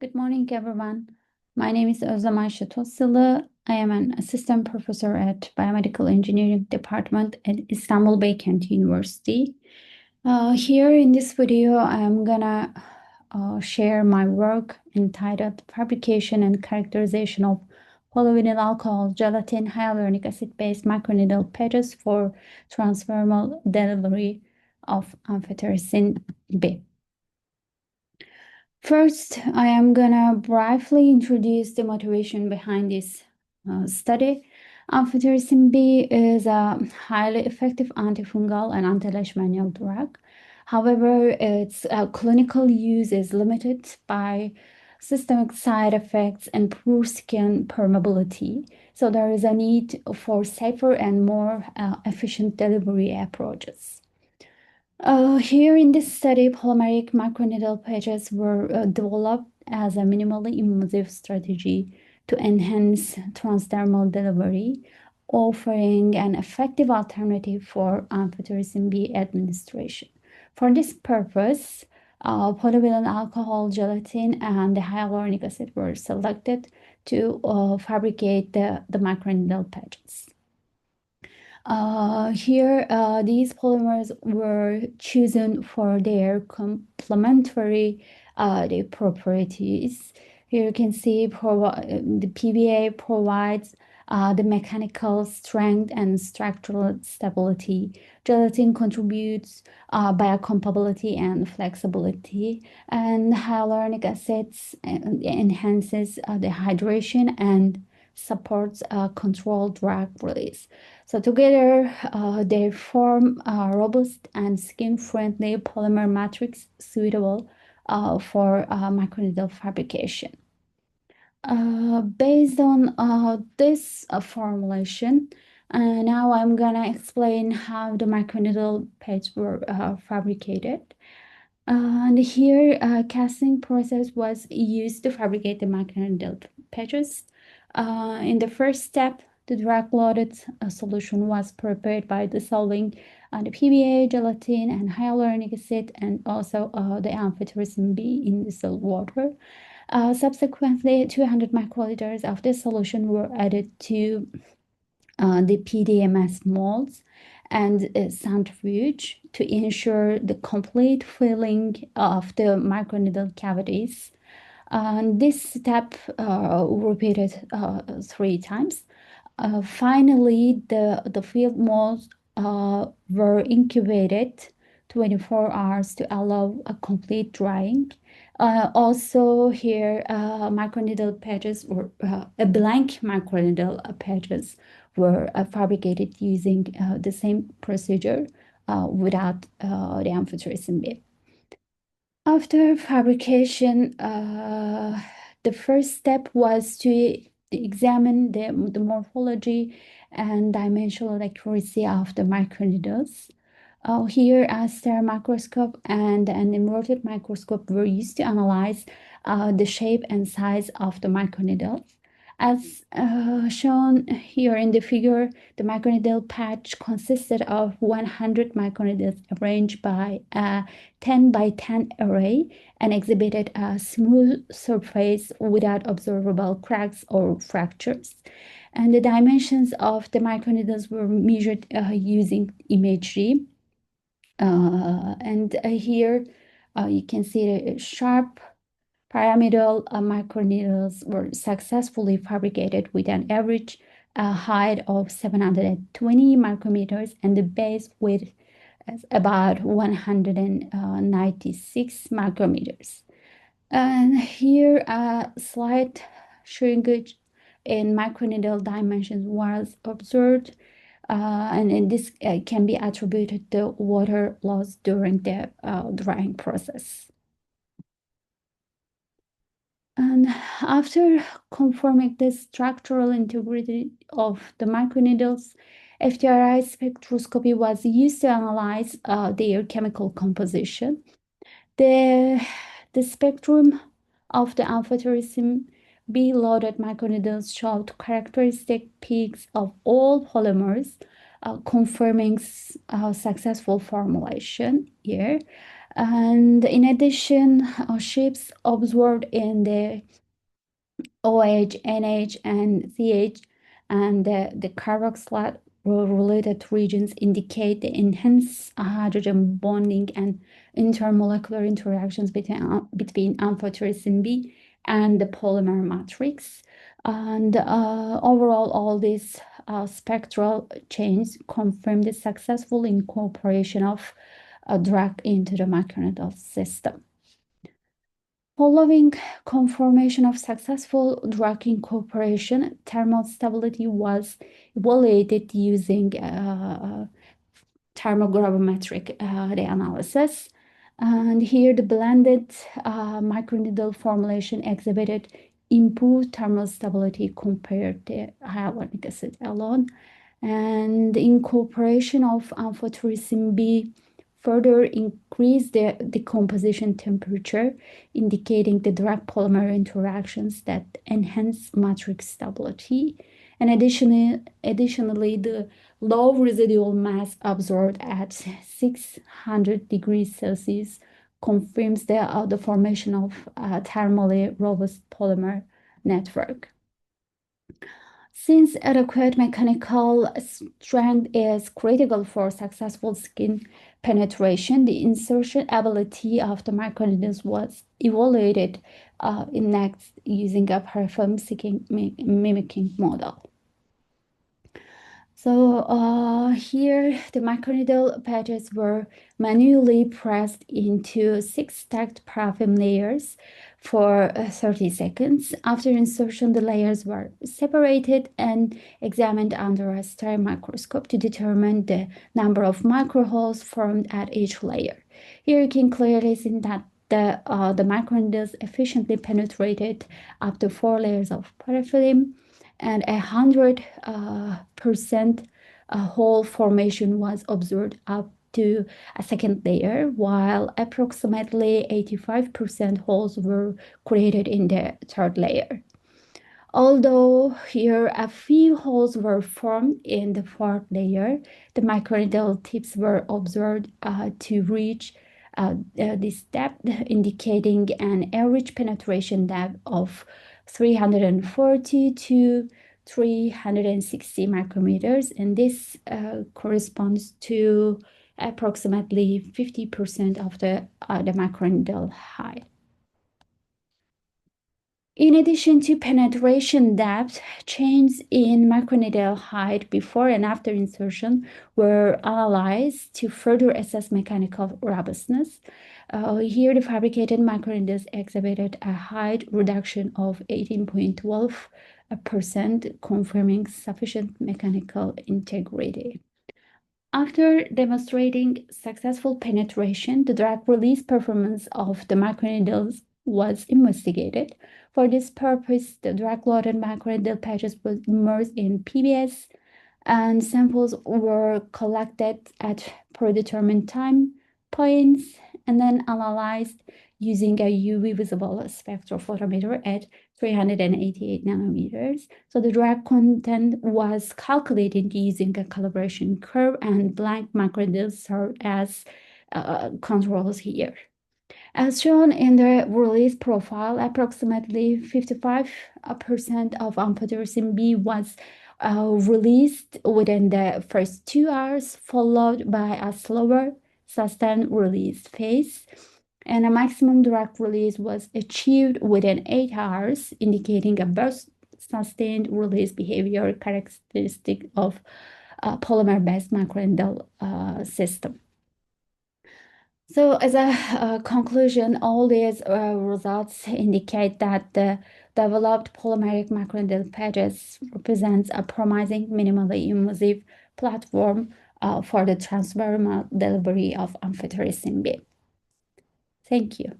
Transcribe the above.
Good morning, everyone. My name is Özlem Ayşe Tosyalı. I am an assistant professor at Biomedical Engineering Department at Istanbul Beykent University. Here in this video, I am gonna share my work entitled Fabrication and Characterization of Polyvinyl Alcohol Gelatin Hyaluronic Acid-Based Microneedle Patches for Transdermal Delivery of Amphotericin B. First, I am gonna briefly introduce the motivation behind this study. Amphotericin B is a highly effective antifungal and anti-leishmanial drug. However, its clinical use is limited by systemic side effects and poor skin permeability. So there is a need for safer and more efficient delivery approaches. Here in this study, polymeric microneedle patches were developed as a minimally invasive strategy to enhance transdermal delivery, offering an effective alternative for amphotericin B administration. For this purpose, polyvinyl alcohol gelatin and the hyaluronic acid were selected to fabricate the microneedle patches. Here, these polymers were chosen for their complementary properties. Here you can see the PBA provides the mechanical strength and structural stability. Gelatin contributes biocompatibility and flexibility, and hyaluronic acids enhances the hydration and supports controlled drug release. So together, they form a robust and skin-friendly polymer matrix suitable for microneedle fabrication. Based on this formulation, now I'm gonna explain how the microneedle pads were fabricated. And here, casting process was used to fabricate the microneedle patches. In the first step, the drug-loaded solution was prepared by dissolving the PBA, gelatin, and hyaluronic acid, and also the amphotericin B in distilled water. Subsequently, 200 microliters of this solution were added to the PDMS molds and centrifuge to ensure the complete filling of the microneedle cavities. This step repeated 3 times. Finally, the field molds were incubated 24 hours to allow a complete drying. Also here, microneedle patches were blank microneedle patches were fabricated using the same procedure without the amphotericin B. After fabrication, the first step was to examine the morphology and dimensional accuracy of the microneedles. Here, a star microscope and an inverted microscope were used to analyze the shape and size of the microneedles. As shown here in the figure, the microneedle patch consisted of 100 microneedles arranged by a 10 by 10 array and exhibited a smooth surface without observable cracks or fractures. And the dimensions of the microneedles were measured using imagery. Here you can see the sharp pyramidal microneedles were successfully fabricated with an average height of 720 micrometers and the base width is about 196 micrometers. And here a slight shrinkage in microneedle dimensions was observed, and this can be attributed to water loss during the drying process. And after confirming the structural integrity of the microneedles, FTIR spectroscopy was used to analyze their chemical composition. The spectrum of the amphotericin B loaded microneedles showed characteristic peaks of all polymers, confirming successful formulation here. And in addition, shifts observed in the OH, NH, and CH, and the carboxylate related regions indicate the enhanced hydrogen bonding and intermolecular interactions between amphotericin B and the polymer matrix. And overall, all these spectral changes confirm the successful incorporation of a drug into the microneedle system. Following confirmation of successful drug incorporation, thermal stability was evaluated using thermogravimetric analysis. And here the blended microneedle formulation exhibited improved thermal stability compared to hyaluronic acid alone. And incorporation of amphotericin B further increased the decomposition temperature, indicating the drug polymer interactions that enhance matrix stability. And additionally, the low residual mass absorbed at 600 degrees Celsius confirms the formation of a thermally robust polymer network. Since adequate mechanical strength is critical for successful skin penetration, the insertion ability of the microneedles was evaluated in next using a perfume seeking mimicking model. So here the microneedle patches were manually pressed into 6 stacked paraffin layers for 30 seconds. After insertion, the layers were separated and examined under a sterile microscope to determine the number of microholes formed at each layer. Here you can clearly see that the microneedles efficiently penetrated up to 4 layers of parafilm, and 100% hole formation was observed up to a second layer, while approximately 85% holes were created in the third layer. Although here a few holes were formed in the fourth layer, the microneedle tips were observed to reach this depth, indicating an average penetration depth of 340 to 360 micrometers, and this corresponds to approximately 50% of the microneedle height. In addition to penetration depth, changes in microneedle height before and after insertion were analyzed to further assess mechanical robustness. Here, the fabricated microneedles exhibited a height reduction of 18.12%, confirming sufficient mechanical integrity. After demonstrating successful penetration, the drug release performance of the microneedles was investigated. For this purpose, the drug-loaded microneedle patches were immersed in PBS, and samples were collected at predetermined time points and then analyzed using a UV visible spectrophotometer at 388 nanometers. So the drug content was calculated using a calibration curve, and blank microneedles served as controls here. As shown in the release profile, approximately 55% of amphotericin B was released within the first 2 hours, followed by a slower sustained release phase. And a maximum direct release was achieved within 8 hours, indicating a burst sustained release behavior characteristic of polymer-based microneedle system. So as a conclusion, all these results indicate that the developed polymeric microneedle patches represents a promising minimally invasive platform for the transdermal delivery of amphotericin B. Thank you.